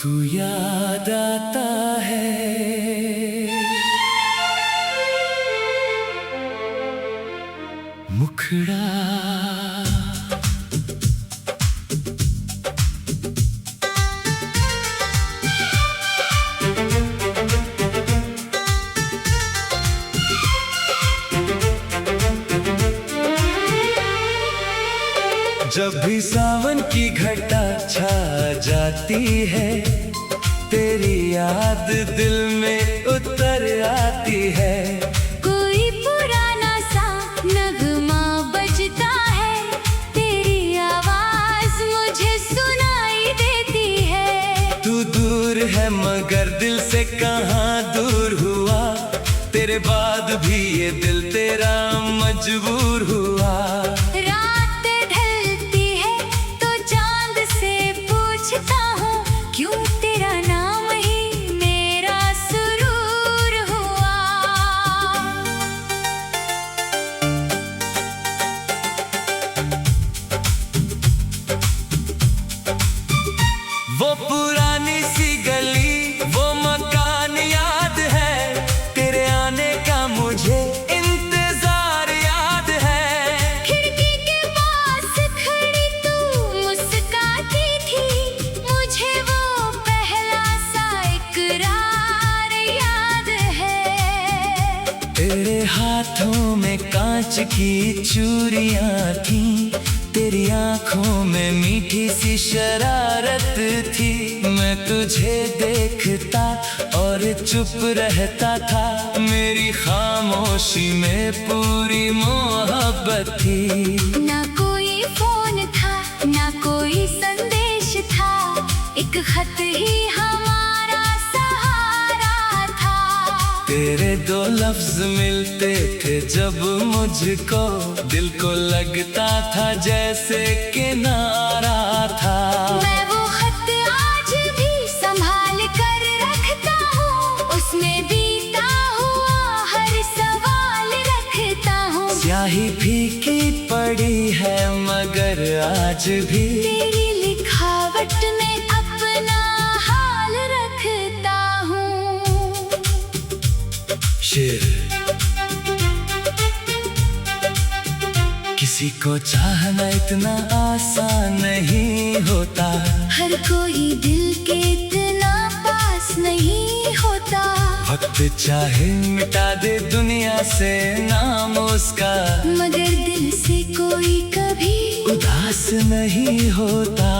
तू याद आता है, मुखड़ा जब भी सावन की घटा छा जाती है, तेरी याद दिल में उतर आती है। कोई पुराना सा नगमा बजता है, तेरी आवाज मुझे सुनाई देती है। तू दूर है मगर दिल से कहाँ दूर हुआ, तेरे बाद भी ये दिल तेरा मजबूर हुआ। क्यों तेरा नाम ही मेरा सुरूर हुआ। वो पुरानी सी गली, वो मकान याद है, तेरे आने का मुझे इंतजार याद है। खिड़की के पास खड़ी तू मुस्कुराती थी, मुझे वो पहला सा इकरार याद है। तेरे हाथों में कांच की चूड़ियां थी, तेरी आंखों में मीठी सी शरारत थी। मैं तुझे देखता और चुप रहता था, मेरी खामोशी में पूरी मोहब्बत थी। ना कोई फोन था, ना कोई संदेश था, एक खत ही हमारा सहारा था। तेरे दो लफ्ज मिलते थे जब मुझको, दिल को लगता था जैसे किनारा था। मैं वो खत आज भी संभाल कर रखता हूँ, उसमें बीता हुआ हर सवाल रखता हूँ। स्याही फीकी पड़ी है मगर आज भी तेरी लिखावट में अपना हाल रखता हूँ। शेर किसी को चाहना इतना आसान नहीं होता, हर कोई दिल के इतना पास नहीं होता। वक्त चाहे मिटा दे दुनिया से नाम उसका, मगर दिल से कोई कभी उदास नहीं होता।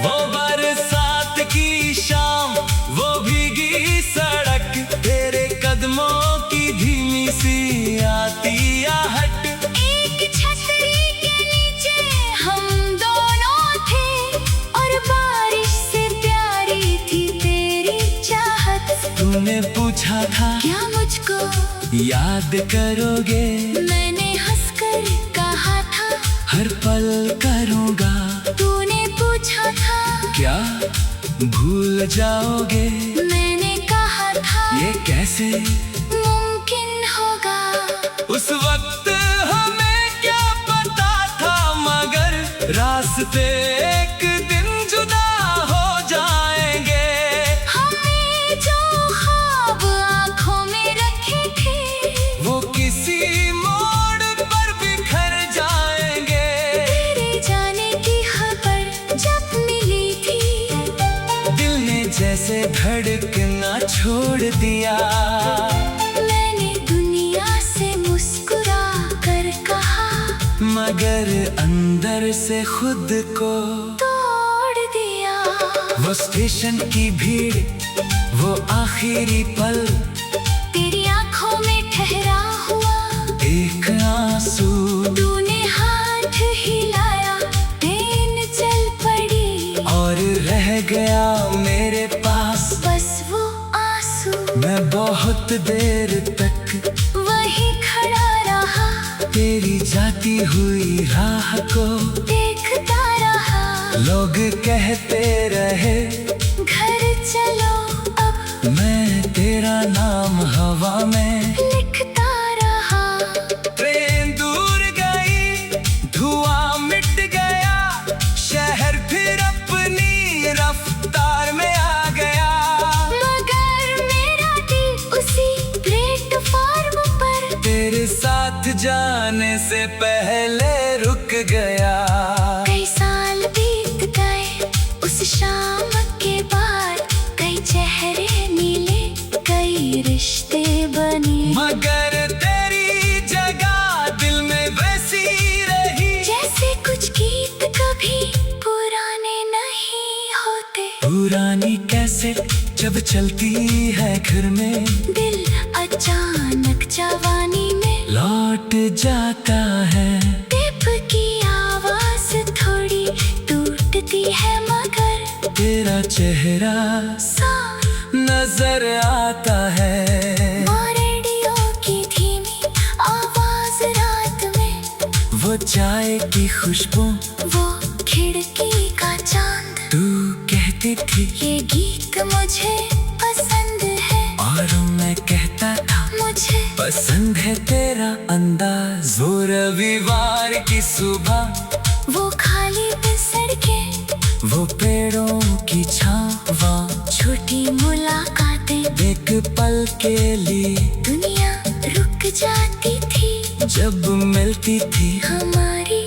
वो बरसात की शाम, वो भीगी सड़क, तेरे कदमों की धीमी सी आती आहट। एक छतरी के नीचे हम दोनों थे, और बारिश से प्यारी थी तेरी चाहत। तूने पूछा था क्या मुझको याद करोगे, मैंने हंसकर कहा था हर पल करूँगा। तूने पूछा था क्या भूल जाओगे, मैंने कहा था ये कैसे मुमकिन होगा। उस वक्त हमें क्या पता था, मगर रास्ते एक दिन जुदा हो जाएंगे। हमने जो ख्वाब आँखों में रखे थे, वो किसी मोड़ पर बिखर जाएंगे। तेरे जाने की खबर जब मिली थी, दिल ने जैसे धड़कना छोड़ दिया। मैंने दुनिया से मुस्कुरा कर कहा, मगर अंदर से खुद को तोड़ दिया। वो स्टेशन की भीड़, वो आखिरी पल, तेरी आंखों में ठहरा हुआ एक आंसू। तूने हाथ हिलाया, ट्रेन चल पड़ी, और रह गया मेरे पास बस वो आंसू। मैं बहुत देर तक वहीं खड़ा रहा, तेरी जाती हुई राह को देखता रहा। लोग कहते रहे घर चलो अब, मैं तेरा नाम हवा में लिखता रहा। ट्रेन दूर गई, धुआं मिट गया, तेरे साथ जाने से पहले रुक गया। कई साल बीत गए उस शाम के बाद, कई चेहरे मिले, कई रिश्ते बने, मगर तेरी जगह दिल में वैसी रही जैसे कुछ गीत कभी पुराने नहीं होते। पुरानी कैसेट जब चलती है घर में, दिल अचानक जवानी में लौट जाता है। टेप की आवाज थोड़ी टूटती है, मगर तेरा चेहरा साफ नजर आता है। रेडियो की धीमी आवाज रात में, वो चाय की खुशबू, वो खिड़की का चांद। तू कहती थी ये गीत मुझे पसंद है, और मैं कहता था मुझे पसंद है तेरा अंदाज। वो रविवार की सुबह, वो खाली सड़कें, वो पेड़ों की छाँव, छोटी मुलाकातें, एक पल के लिए दुनिया रुक जाती थी जब मिलती थी हमारी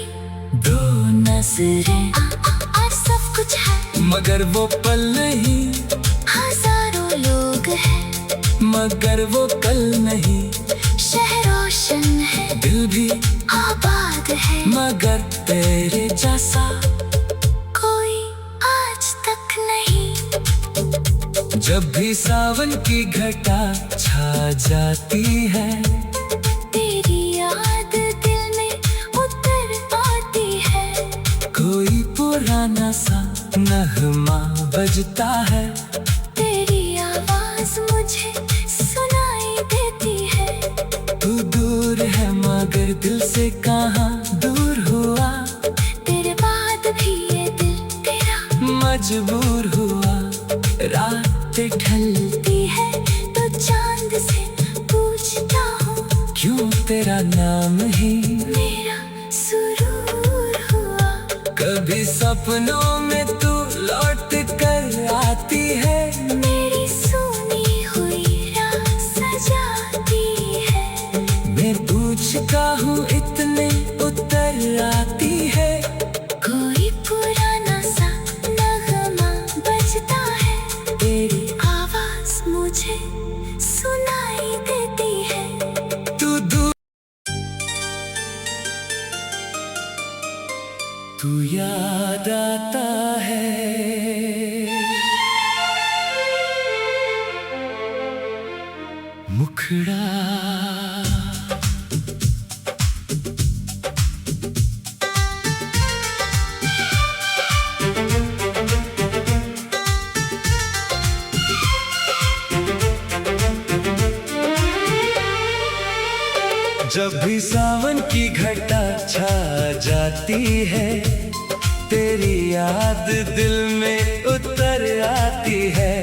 दो नजरें। आज सब कुछ है, मगर वो पल नहीं, हजारों लोग हैं, मगर वो कल नहीं। शहर रोशन है, दिल भी आबाद है, मगर तेरे जैसा कोई आज तक नहीं। जब भी सावन की घटा छा जाती है, तेरी याद दिल में उतर आती है, कोई पुराना सा नगमा बजता है। तेरी आवाज मुझे सुनाई देती है। तू दूर है मगर दिल से कहाँ दूर हुआ, तेरे बाद भी ये दिल तेरा मजबूर हुआ। रातें ढलती है तो चांद से पूछता हूँ, क्यों तेरा नाम ही मेरा सुरूर हुआ। कभी सपनों में तू लौट कर आती है, मेरी सुनी हुई राह सजाती है, मैं पूछता हूँ इतने उत्तर आती है। कोई पुराना सा नगमा बजता है, तेरी आवाज मुझे सुनाई देती है। तू दूर, तू याद आता है। मुखड़ा जब भी सावन की घटा छा जाती है, तेरी याद दिल में उतर आती है।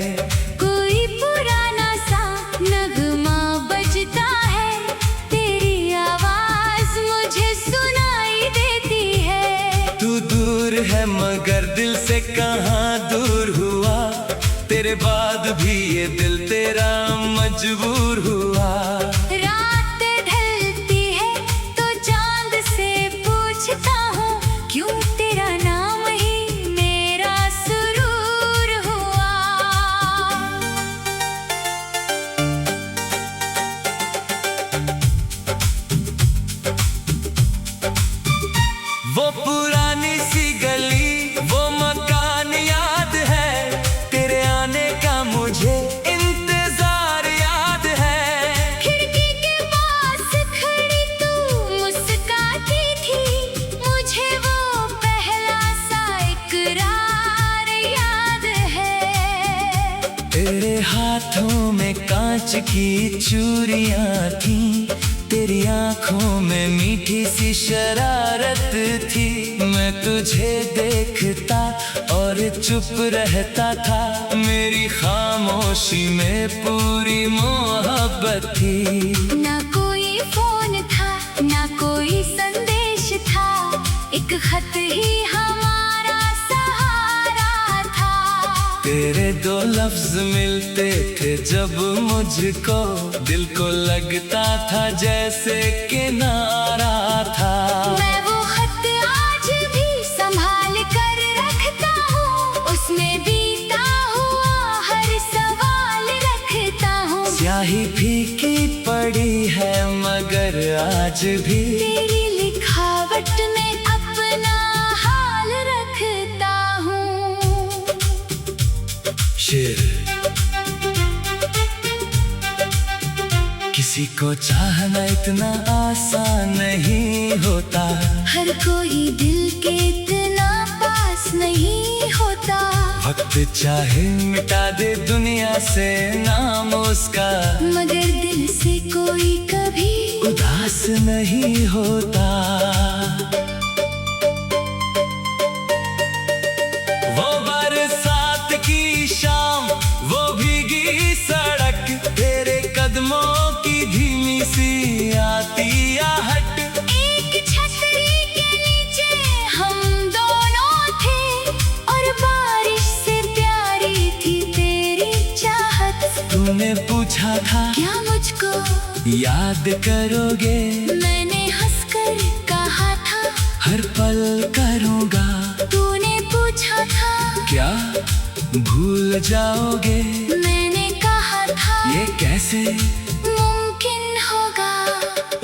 कोई पुराना सा नगमा बजता है, तेरी आवाज मुझे सुनाई देती है। तू दूर है मगर दिल से कहाँ दूर हुआ, तेरे बाद भी ये दिल तेरा मजबूर हुआ। रात ढलती है तो चांद से पूछता हूँ, क्यों तेरा नाम ही मेरा सुरूर हुआ। वो पुरानी सी गली, वो मकान याद है, तेरे आने का मुझे इंतजार याद है। खिड़की के पास खड़ी तू मुस्कुराती थी, मुझे वो पहला सा इकरार याद है। तेरे हाथों में कांच की चूड़ियां थी, तेरी आंखों में मीठी सी शरारत थी। मैं तुझे देखता और चुप रहता था, मेरी खामोशी में पूरी मोहब्बत थी। ना कोई फोन था, ना कोई संदेश था, एक खत ही हमारा सहारा था। तेरे दो लफ्ज मिलते थे जब मुझको, दिल को लगता था जैसे किनारा था। मैं वो खत आज भी संभाल कर रखता हूँ, उसमें बीता हुआ हर सवाल रखता हूँ। स्याही फीकी पड़ी है मगर आज भी तेरी लिखावट में अपना हाल रखता हूँ। शेर। किसी को चाहना इतना आसान नहीं होता, हर कोई दिल के इतना पास नहीं होता। वक्त चाहे मिटा दे दुनिया से नाम उसका, मगर दिल से कोई कभी उदास नहीं होता। वो बरसात की शाम, वो भीगी सड़क, तेरे कदमों की धीमी सी आती आहट। एक छतरी के नीचे हम दोनों थे, और बारिश से प्यारी थी तेरी चाहत। तूने पूछा था क्या मुझको याद करोगे, मैंने हंसकर कहा था हर पल करूँगा। तूने पूछा था क्या भूल जाओगे, मैंने कहा था ये कैसे मुमकिन होगा।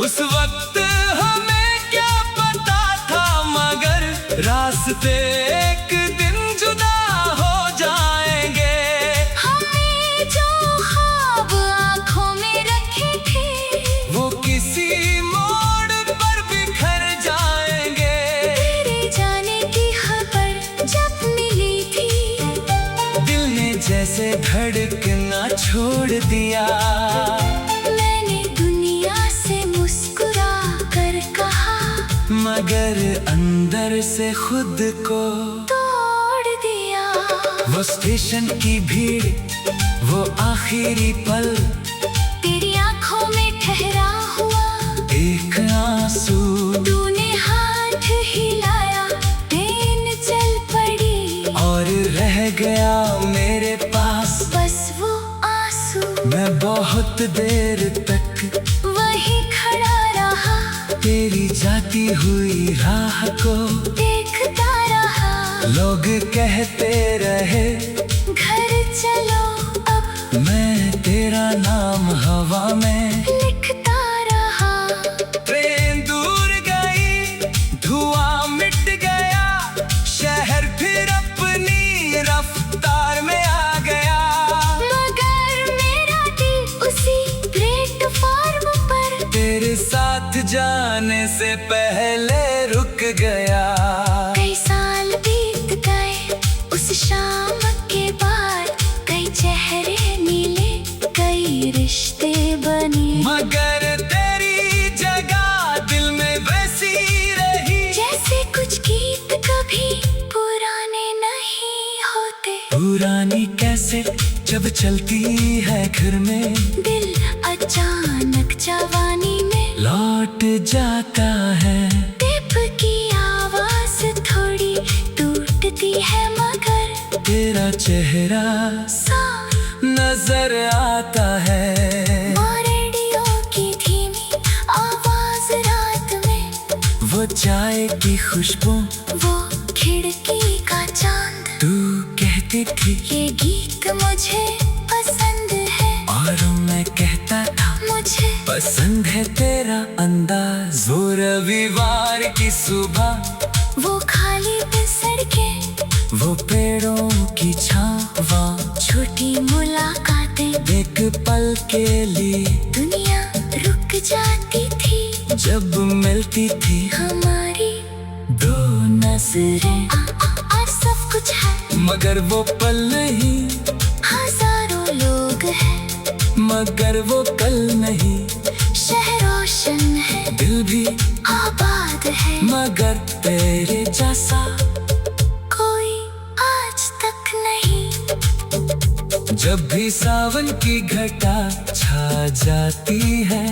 उस वक्त हमें क्या पता था, मगर रास्ते एक दिन जुदा हो जाएंगे। हमने जो ख्वाब आँखों में रखे थे, वो किसी मोड़ पर बिखर जाएंगे। तेरे जाने की खबर जब मिली थी, दिल ने जैसे धड़कना छोड़ दिया। मैंने दुनिया से मुस्कुरा कर कहा, मगर अंदर से खुद को तोड़ दिया। वो स्टेशन की भीड़, वो आखिरी पल, तेरी आँखों में ठहरा हुआ एक आंसू। तूने हाथ हिलाया, ट्रेन चल पड़ी, और रह गया मेरे पास बस वो आंसू। मैं बहुत देर तक वही खड़ा रहा, तेरी जाती हुई राह को देखता रहा। लोग कहते रहे घर चलो अब, मैं तेरा नाम हवा में लिखता रहा। ट्रेन दूर गई, धुआं मिट गया, शहर फिर अपनी रफ्तार में आ गया। मगर मेरा दिल उसी प्लेटफॉर्म पर तेरे साथ जाने से पहले रुक गया। कई साल बीत गए उस शाम के बाद, कई चेहरे मिले, कई रिश्ते बने, मगर तेरी जगह दिल में वैसी रही, जैसे कुछ गीत कभी पुराने नहीं होते। पुरानी कैसेट जब चलती है घर में, दिल अचानक जवानी में लौट जाता है। टेप की आवाज थोड़ी टूटती है, मगर तेरा चेहरा साफ नजर आता है। और रेडियो की धीमी आवाज रात में, वो चाय की खुशबू, वो खिड़की का चांद। तू कहती थी ये गीत मुझे पसंद है, और मैं कहता था मुझे पसंद है तेरा अंदाज। वो रविवार की सुबह, वो खाली सड़कें, वो पेड़ों की छावा, छोटी मुलाकातें, एक पल के लिए दुनिया रुक जाती थी जब मिलती थी हमारी दो नजरें। आज सब कुछ है, मगर वो पल नहीं, हजारों लोग हैं, मगर वो कल नहीं। शहर रोशन है, दिल भी आबाद है, मगर तेरे जैसा कोई आज तक नहीं। जब भी सावन की घटा छा जाती है,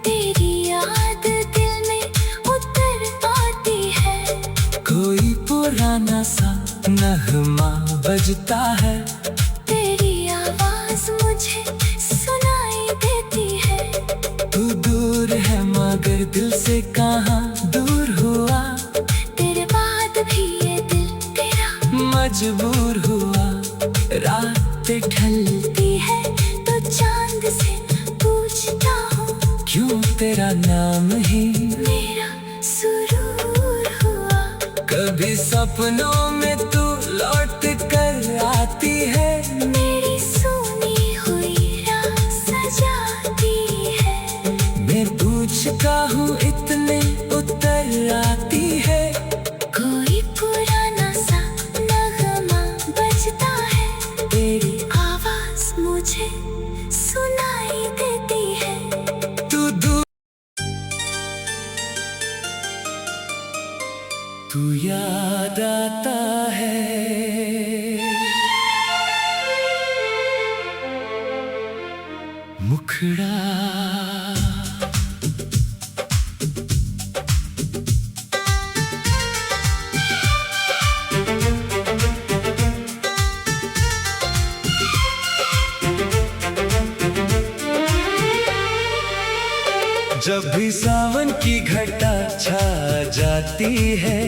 तेरी याद दिल में उतर आती है, कोई पुराना सा नगमा बजता है। तेरे आवाज मुझे सुनाई देती है। तू दूर है मगर दिल से कहाँ दूर हुआ, तेरे बाद भी ये दिल तेरा मजबूर हुआ। रात ढलती है तो चांद से पूछता हूँ, क्यों तेरा नाम ही मेरा सुरूर हुआ। कभी सपनों में तू लौट कर आती है, मेरी सुनी हुई राह सजाती है। मैं पूछता हूँ इतने उत्तर आती है। कोई पुराना सा नगमा बजता है, तेरी आवाज मुझे सुनाई देती है। तू दूर, तू याद आता है। मुखड़ा जब भी सावन की घटा छा जाती है,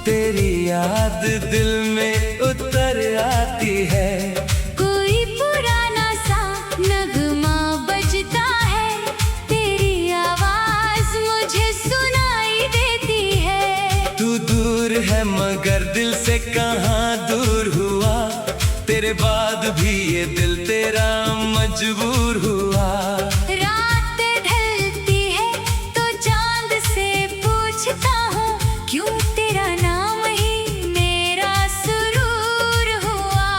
तेरी याद दिल में उतर आती है। कोई पुराना सा नगमा बजता है, तेरी आवाज मुझे सुनाई देती है। तू दूर है मगर दिल से कहाँ दूर हुआ, तेरे बाद भी ये दिल तेरा मजबूर हुआ। रात ढलती है तो चांद से पूछता हूँ, क्यों तेरा नाम ही मेरा सुरूर हुआ।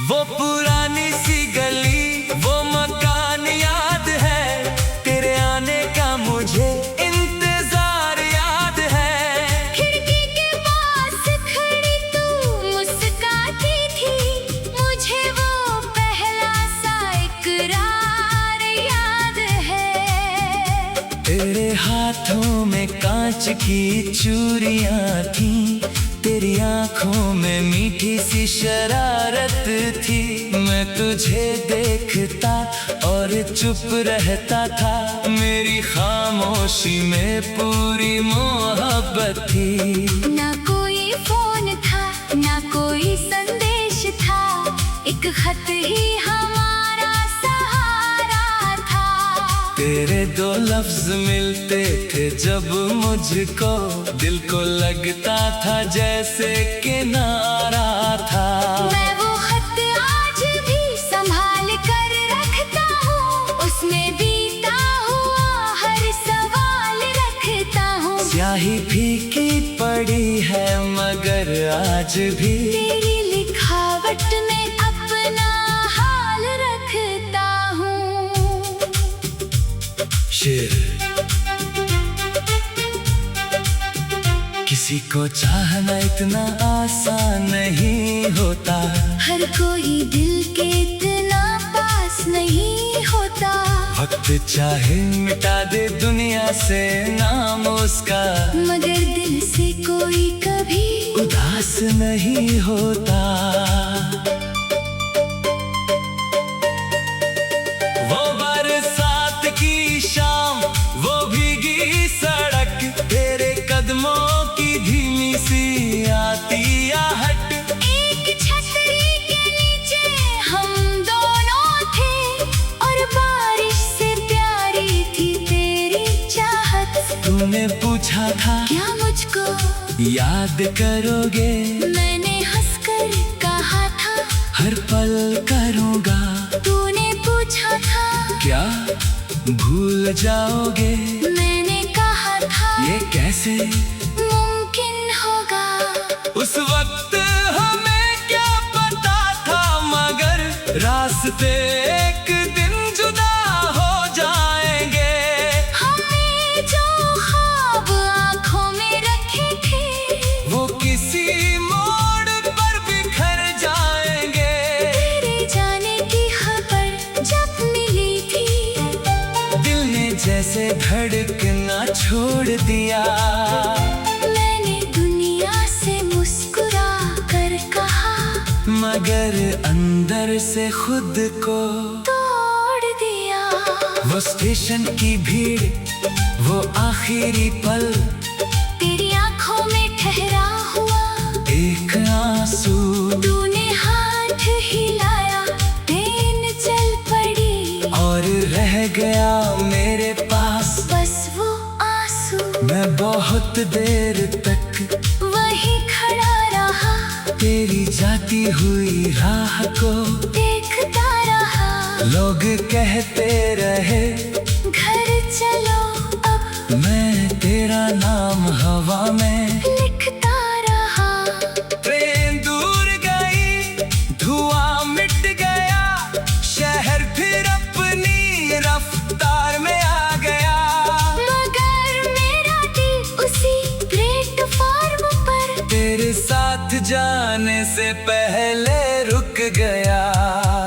वो पुरानी सी गली, वो मकान याद है, तेरे आने का मुझे इंतजार याद है। खिड़की के पास खड़ी तू मुस्कुराती थी, मुझे वो पहला सा इकरार याद है। तेरे हाथों में कांच की चूड़ियां थी, तेरी आंखों में मीठी सी शरारत थी। मैं तुझे देखता और चुप रहता था, मेरी खामोशी में पूरी मोहब्बत थी। ना कोई फोन था ना कोई संदेश था, एक खत ही हमारा सहारा था। तेरे दो लफ्ज मिलते थे जब मुझको, दिल को लगता था जैसे किनारा था। मैं वो खत आज भी संभाल कर रखता हूँ, उसमें बीता हुआ हर सवाल रखता हूँ। स्याही फीकी पड़ी है मगर आज भी तेरी लिखावट में अपना हाल रखता हूँ। शेर किसी को चाहना इतना आसान नहीं होता, हर कोई दिल के इतना पास नहीं होता। वक्त चाहे मिटा दे दुनिया से नाम उसका, मगर दिल से कोई कभी उदास नहीं होता। वो बरसात की शाम, वो भीगी सड़क, तेरे कदमों की धीमी सी आती आहट। एक छतरी के नीचे हम दोनों थे, और बारिश से प्यारी थी तेरी चाहत। तूने पूछा था क्या मुझको याद करोगे, मैंने हंसकर कहा था हर पल करूँगा। तूने पूछा था क्या भूल जाओगे, मैंने कहा था ये कैसे मुमकिन होगा। उस वक्त हमें क्या पता था, मगर रास्ते एक दिन जुदा हो जाएंगे। हमने जो ख्वाब आँखों में रखे थे, वो किसी मोड़ पर बिखर जाएंगे। तेरे जाने की खबर जब मिली थी, दिल ने जैसे धड़कना छोड़ दिया। मैंने दुनिया से मुस्कुरा कर कहा, मगर अंदर से खुद को तोड़ दिया। वो स्टेशन की भीड़, वो आखिरी पल, तेरी आंखों में ठहरा हुआ एक आंसू। तूने हाथ हिलाया, ट्रेन चल पड़ी और रह गया मेरे पास बस वो आंसू। मैं बहुत देर तक वहीं खड़ा रहा, तेरी जाती हुई राह को देखता रहा। लोग कहते रहे घर चलो अब, मैं तेरा नाम हवा में लिखता रहा। ट्रेन दूर गई, धुआं मिट गया, शहर फिर अपनी रफ्तार में आ गया। मगर मेरा दिल उसी प्लेटफॉर्म पर तेरे साथ जाने से पहले रुक गया।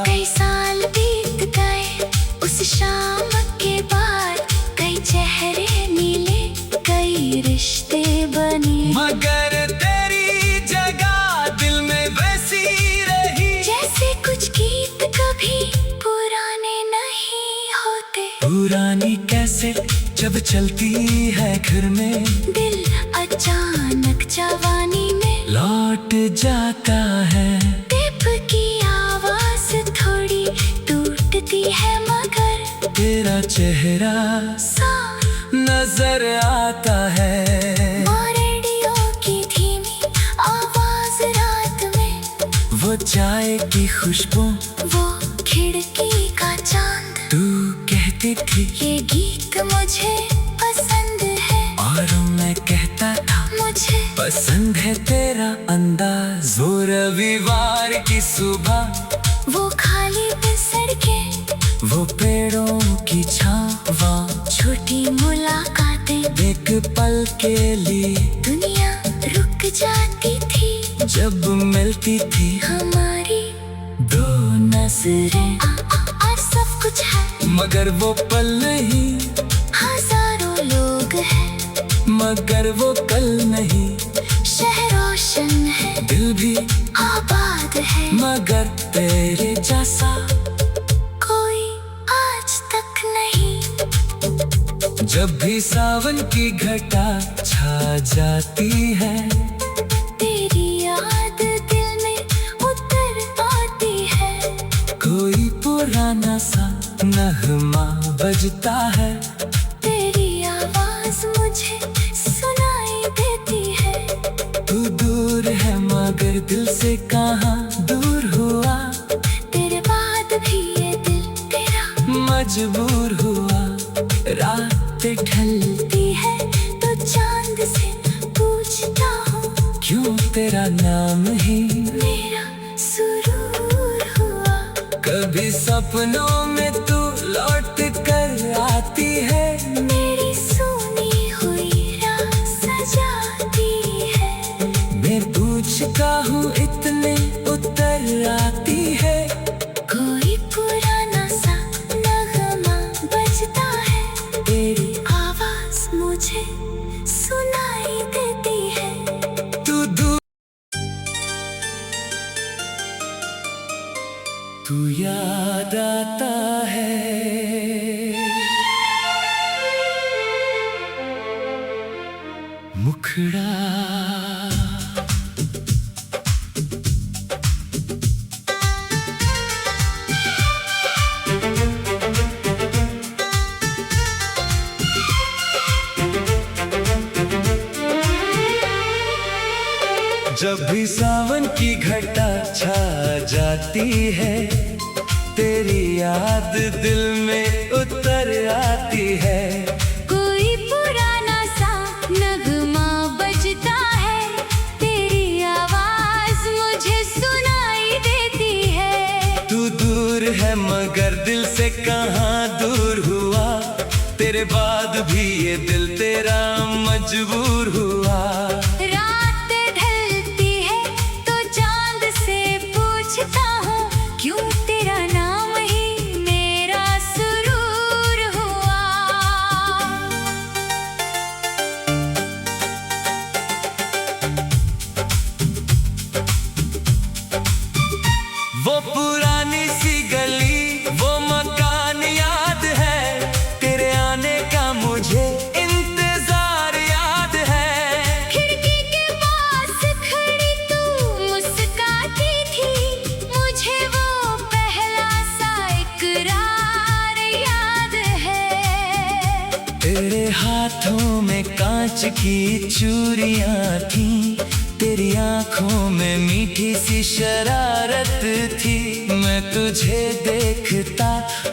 कई साल बीत गए उस शाम के बाद, कई चेहरे मिले, कई रिश्ते बने, मगर तेरी जगह दिल में वैसी रही जैसे कुछ गीत कभी पुराने नहीं होते। पुरानी कैसेट जब चलती है घर में, दिल अचानक जवानी में लौट जाता है। टेप की आवाज थोड़ी टूटती है, मगर तेरा चेहरा साफ नजर आता है। और रेडियो की धीमी आवाज रात में, वो चाय की खुशबू, वो खिड़की का चांद। तू कहती थी ये गीत मुझे पसंद है, और मैं कहता था मुझे पसंद है तेरा अंदाज। वो रविवार की सुबह, वो खाली सड़कें, वो पेड़ों की छावा, छोटी मुलाकातें, एक पल के लिए दुनिया रुक जाती थी जब मिलती थी हमारी दो नजरें। आज सब कुछ है, मगर वो पल नहीं, हजारों लोग हैं, मगर वो कल नहीं। शहर रोशन है, दिल भी आबाद है, मगर तेरे जैसा कोई आज तक नहीं। जब भी सावन की घटा छा जाती है, तेरी याद दिल में उतर आती है। कोई पुराना सा नगमा बजता है, तेरी आवाज मुझे सुनाई देती है। तू दूर है मगर दिल से कहाँ दूर हुआ। तेरे बाद भी ये दिल तेरा मजबूर हुआ। रातें ढलती है तो चांद से पूछता हूँ, क्यों तेरा नाम ही मेरा सुरूर हुआ। कभी सपनों में तू लौट कर आती है, मेरी सुनी हुई राह सजाती है। मैं पूछता हूँ इतने उत्तर आती है। कोई पुराना सा नगमा बजता है, तेरी आवाज मुझे सुनाई देती है। तू दूर, तू याद आता है। मुखड़ा जब भी सावन की घटा छा जाती है, तेरी याद दिल में उतर आती है। कोई पुराना सा नगमा बजता है, तेरी आवाज मुझे सुनाई देती है। तू दूर है मगर दिल से कहाँ दूर हुआ। तेरे बाद भी ये दिल तेरा मजबूर हुआ। रात ढलती है तो चांद से पूछता हूँ, क्यों तेरा नाम ही मेरा सुरूर हुआ। पुरानी सी गली, वो मकान याद है, तेरे आने का मुझे इंतजार याद है। खिड़की के पास खड़ी तू मुस्कुराती थी, मुझे वो पहला सा इकरार याद है। तेरे हाथों में कांच की चूड़ियां थी, तेरी आंखों में मीठी सी शरारत थी। मैं तुझे देखता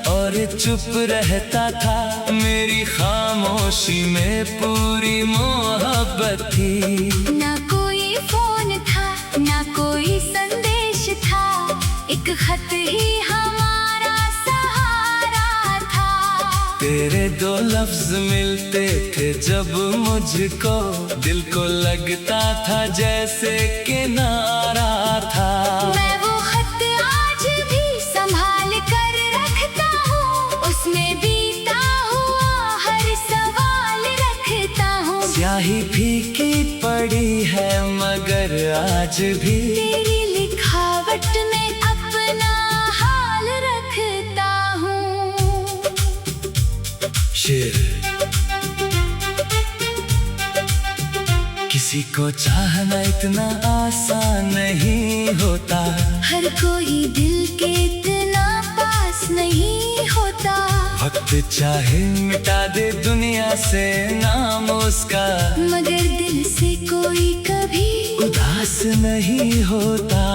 और चुप रहता था, मेरी खामोशी में पूरी मोहब्बत थी। ना कोई फोन था, ना कोई संदेश था, एक खत ही हमारा सहारा था। तेरे दो लफ्ज मिलते थे जब मुझको, दिल को लगता था जैसे किनारा था। मैं वो खत आज भी संभाल कर रखता हूँ, उसमें बीता हुआ हर सवाल रखता हूँ। स्याही फीकी पड़ी है मगर आज भी तेरी लिखावट में अपना हाल रखता हूँ। शेर। किसी को चाहना इतना आसान नहीं होता, हर कोई दिल के इतना पास नहीं होता। वक्त चाहे मिटा दे दुनिया से नाम उसका, मगर दिल से कोई कभी उदास नहीं होता।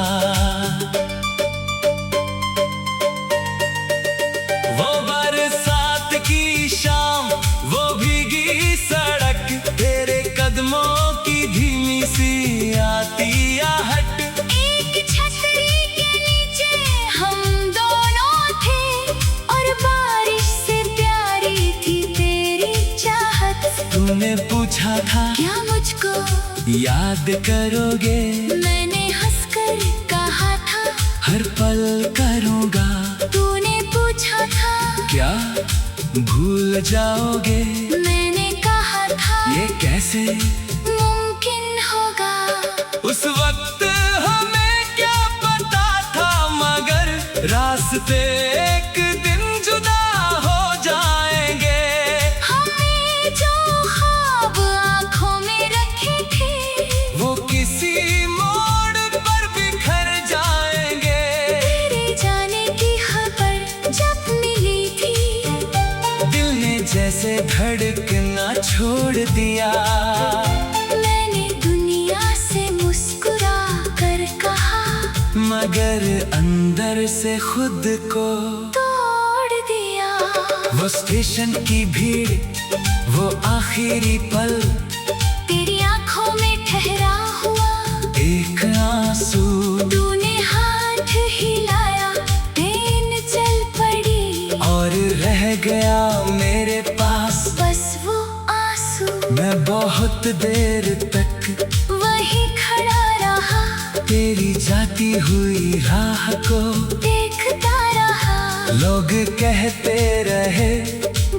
वो बरसात की शाम, वो भीगी सड़क, तेरे कदमों की धीमी सी आती आहट। एक छतरी के नीचे हम दोनों थे, और बारिश से प्यारी थी तेरी चाहत। तूने पूछा था क्या मुझको याद करोगे, मैंने हंसकर कहा था हर पल करूँगा। तूने पूछा था क्या भूल जाओगे, मैंने कहा था ये कैसे मुमकिन होगा। उस वक्त हमें क्या पता था, मगर रास्ते एक दिन जुदा हो जाएंगे। हमने जो ख्वाब आँखों में रखे थे, वो किसी मोड़ पर बिखर जाएंगे। तेरे जाने की खबर जब मिली थी, दिल ने जैसे धड़कना छोड़ दिया। मैंने दुनिया से मुस्कुरा कर कहा, मगर अंदर से खुद को तोड़ दिया। वो स्टेशन की भीड़, वो आखिरी पल, तेरी आंखों में ठहरा हुआ एक आंसू। तूने हाथ हिलाया, ट्रेन चल पड़ी, और रह गया मेरे पास बस वो आंसू। मैं बहुत देर तक वही खड़ा रहा, तेरी जाती हुई राह को देखता रहा। लोग कहते रहे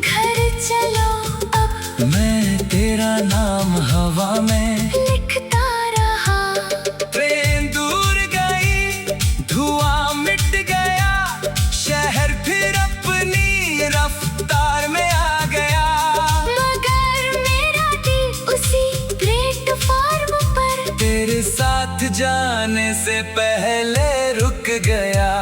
घर चलो अब, मैं तेरा नाम हवा में लिखता रहा। ट्रेन दूर गई, धुआं मिट गया, शहर फिर अपनी रफ्तार में आ गया। मगर मेरा दिल उसी प्लेटफॉर्म पर तेरे साथ जाने से पहले रुक गया।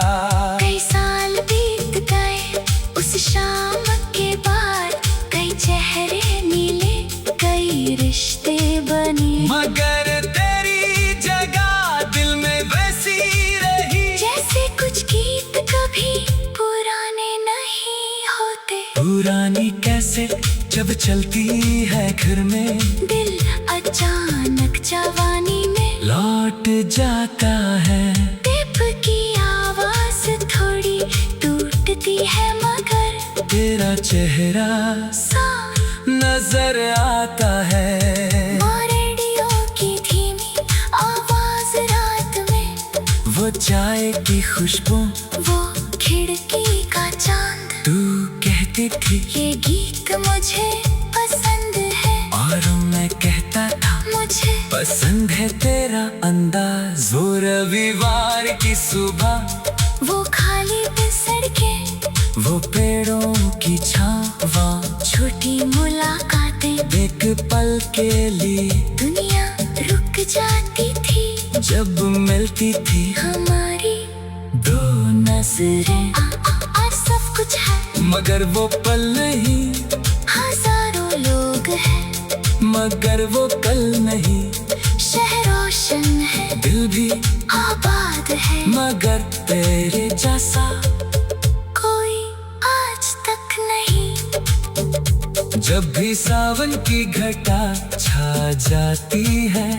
कई साल बीत गए उस शाम के बाद, कई चेहरे मिले, कई रिश्ते बने, मगर तेरी जगह दिल में वैसी रही, जैसे कुछ गीत कभी पुराने नहीं होते। पुरानी कैसे जब चलती है घर में, दिल अचानक जवानी में लौट जाता है। टेप की आवाज थोड़ी टूटती है, मगर तेरा चेहरा साफ नजर आता है। वो रेडियो की धीमी आवाज रात में, वो चाय की खुशबू, वो खिड़की का चांद। तू कहती थी ये गीत मुझे पसंद है, और मैं कहता था मुझे पसंद है तेरा अंदाज। वो रविवार की सुबह, खाली पे सड़कें, वो पेड़ों की छावा, छोटी मुलाकातें, एक पल के लिए दुनिया रुक जाती थी। जब मिलती थी हमारी दो नजरें, आज सब कुछ है, मगर वो पल नहीं, हजारों लोग हैं, मगर वो कल नहीं। शहर रोशन है, दिल भी आबाद है, मगर तेरे जैसा कोई आज तक नहीं। जब भी सावन की घटा छा जाती है,